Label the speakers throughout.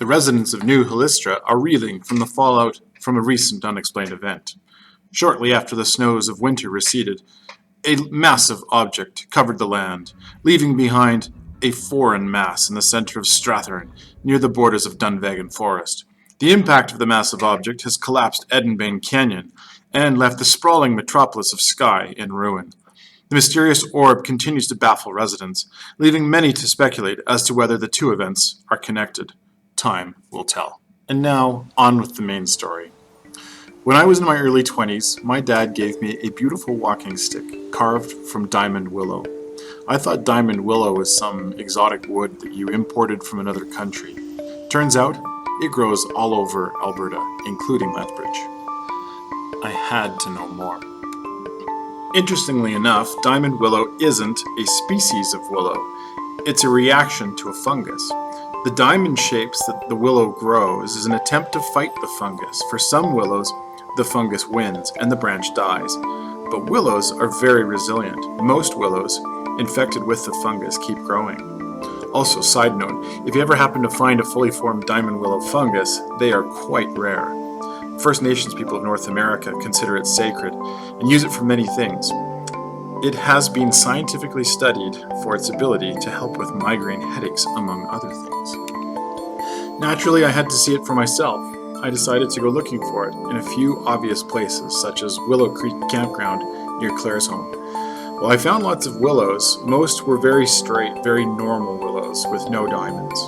Speaker 1: The residents of New Halistra are reeling from the fallout from a recent unexplained event. Shortly after the snows of winter receded, a massive object covered the land, leaving behind a foreign mass in the center of Strathern, near the borders of Dunvegan Forest. The impact of the massive object has collapsed Edenbane Canyon and left the sprawling metropolis of Skye in ruin. The mysterious orb continues to baffle residents, leaving many to speculate as to whether the two events are connected. Time will tell. And now, on with the main story. When I was in my early 20s, my dad gave me a beautiful walking stick carved from diamond willow. I thought diamond willow was some exotic wood that you imported from another country. Turns out, it grows all over Alberta, including Lethbridge. I had to know more. Interestingly enough, diamond willow isn't a species of willow. It's a reaction to a fungus. The diamond shapes that the willow grows is an attempt to fight the fungus. For some willows, the fungus wins and the branch dies. But willows are very resilient. Most willows infected with the fungus keep growing. Also, side note, if you ever happen to find a fully formed diamond willow fungus, they are quite rare. First Nations people of North America consider it sacred and use it for many things. It has been scientifically studied for its ability to help with migraine headaches, among other things. Naturally, I had to see it for myself. I decided to go looking for it in a few obvious places, such as Willow Creek Campground near Claire's home. While I found lots of willows, most were very straight, very normal willows with no diamonds.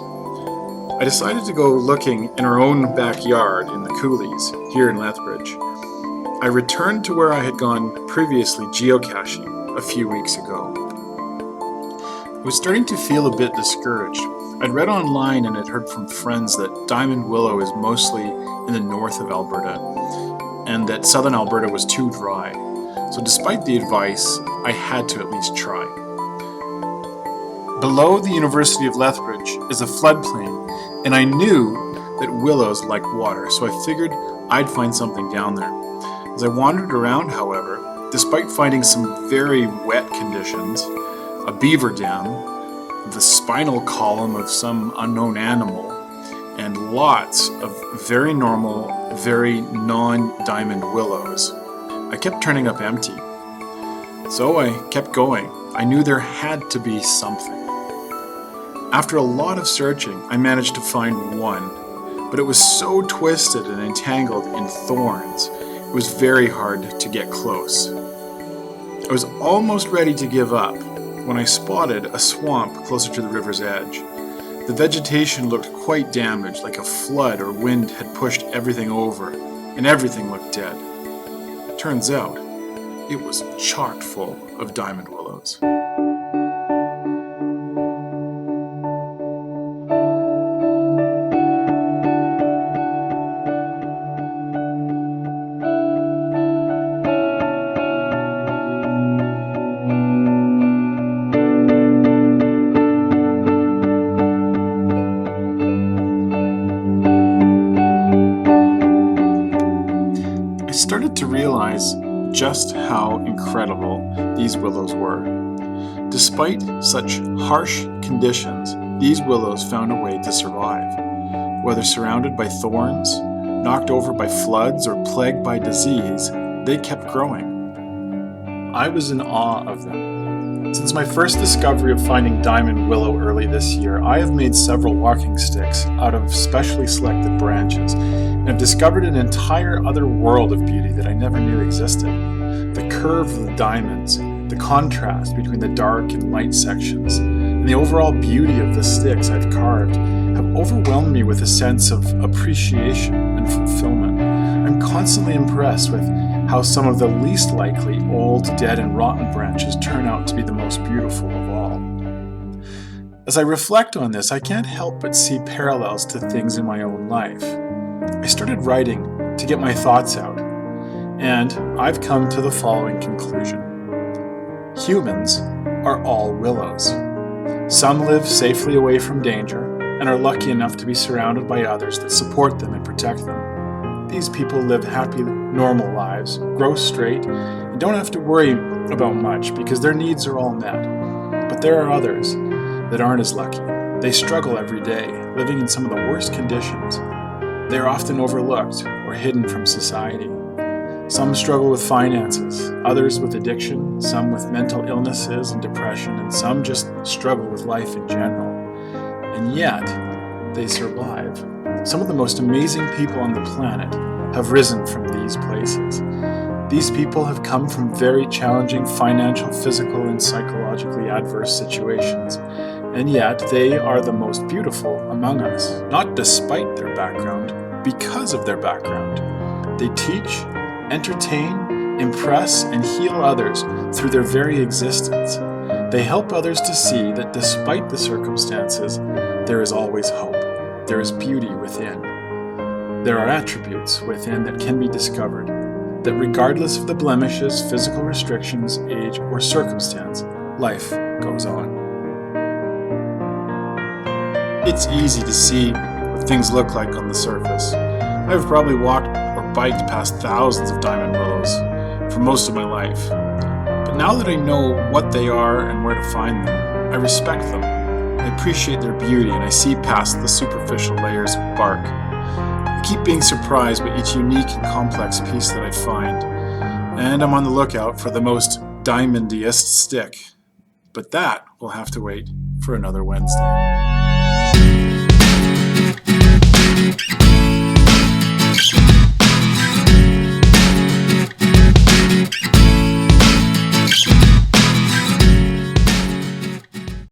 Speaker 1: I decided to go looking in our own backyard in the coulees, here in Lethbridge. I returned to where I had gone previously geocaching a few weeks ago. I was starting to feel a bit discouraged. I'd read online and had heard from friends that diamond willow is mostly in the north of Alberta, and that southern Alberta was too dry. So despite the advice, I had to at least try. Below the University of Lethbridge is a floodplain, and I knew that willows like water, so I figured I'd find something down there. As I wandered around, however, despite finding some very wet conditions, a beaver dam, the spinal column of some unknown animal, and lots of very normal, very non-diamond willows, I kept turning up empty. So I kept going. I knew there had to be something. After a lot of searching, I managed to find one, but it was so twisted and entangled in thorns, it was very hard to get close. I was almost ready to give up when I spotted a swamp closer to the river's edge. The vegetation looked quite damaged, like a flood or wind had pushed everything over, and everything looked dead. Turns out, it was chock full of diamond willows. I started to realize just how incredible these willows were. Despite such harsh conditions, these willows found a way to survive. Whether surrounded by thorns, knocked over by floods, or plagued by disease, they kept growing. I was in awe of them. Since my first discovery of finding diamond willow early this year, I have made several walking sticks out of specially selected branches, and have discovered an entire other world of beauty that I never knew existed. The curve of the diamonds, the contrast between the dark and light sections, and the overall beauty of the sticks I've carved have overwhelmed me with a sense of appreciation and fulfillment. I'm constantly impressed with how some of the least likely old, dead, and rotten branches turn out to be the most beautiful of all. As I reflect on this, I can't help but see parallels to things in my own life. I started writing to get my thoughts out, and I've come to the following conclusion. Humans are all willows. Some live safely away from danger and are lucky enough to be surrounded by others that support them and protect them. These people live happy, normal lives, grow straight, and don't have to worry about much because their needs are all met. But there are others that aren't as lucky.
Speaker 2: They struggle every day, living in some of the worst conditions. They are often overlooked or hidden from society. Some struggle with finances, others with addiction, some with mental illnesses and depression, and some just struggle with life in general. And yet, they survive. Some of the most amazing people on the planet have risen from these places. These people have come from very challenging financial, physical, and psychologically adverse situations, and yet they are the most beautiful among us, not despite their background, because of their background. They teach, entertain, impress, and heal others through their very existence. They help others to see that despite the circumstances, there is always hope. There is beauty within. There are attributes within that can be discovered, that regardless of the blemishes, physical restrictions, age, or circumstance, life goes on.
Speaker 1: It's easy to see what things look like on the surface. I've probably walked or biked past thousands of diamond willows for most of my life. But now that I know what they are and where to find them, I respect them. I appreciate their beauty, and I see past the superficial layers of bark. I keep being surprised by each unique and complex piece that I find, and I'm on the lookout for the most diamondiest stick. But that will have to wait for another Wednesday.